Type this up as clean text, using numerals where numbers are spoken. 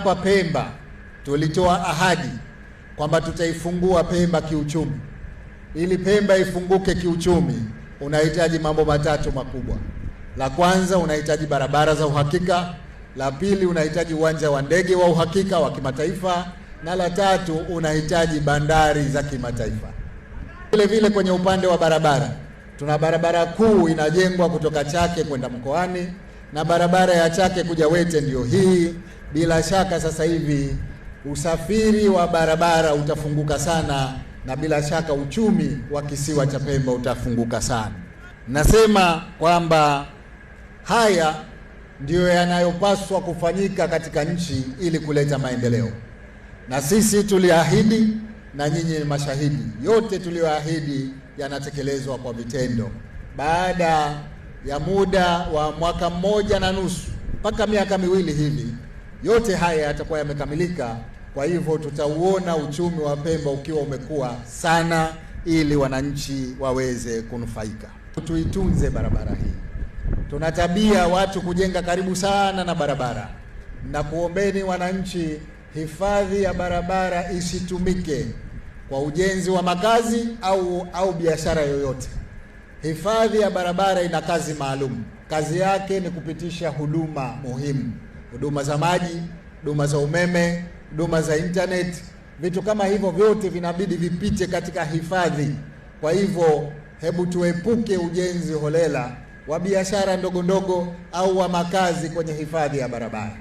hapa Pemba tulitoa ahadi kwamba tutaifungua Pemba kiuchumi. Ili Pemba ifunguke kiuchumi, unahitaji mambo matatu makubwa. La kwanza, unahitaji barabara za uhakika. La pili, unahitaji uwanja wa ndege wa uhakika wa kimataifa, na la tatu, unahitaji bandari za kimataifa. Vile vile kwenye upande wa barabara, tuna barabara kuu inajengwa kutoka Chake kwenda Mkoani, na barabara ya Chake kuja Wete ndio hii. Bila shaka sasa hivi usafiri wa barabara utafunguka sana, na bila shaka uchumi wa kisiwa cha Pemba utafunguka sana. Nasema kwamba haya ndiyo yanayopaswa kufanyika katika nchi ili kuleta maendeleo, na sisi tuliahidi na nyinyi ni mashahidi. Yote tuliyoahidi yanatekelezwa kwa vitendo. Baada ya muda wa mwaka 1.5 mpaka miaka 2 hivi, yote haya yatakuwa yamekamilika. Kwa hivyo tutauona uchumi wa Pemba ukiwa umekuwa sana, ili wananchi waweze kunufaika. Tuitunze barabara hii. Tuna tabia watu kujenga karibu sana na barabara, na kuombeni wananchi, hifadhi ya barabara isitumike kwa ujenzi wa makazi au biashara yoyote. Hifadhi ya barabara ina kazi maalum. Kazi yake ni kupitisha huduma muhimu, huduma za maji, huduma za umeme, huduma za internet. Vitu kama hivyo vyote vinabidi vipite katika hifadhi. Kwa hivyo hebu tuepuke ujenzi holela wa biashara ndogo ndogo au wa makazi kwenye hifadhi ya barabara.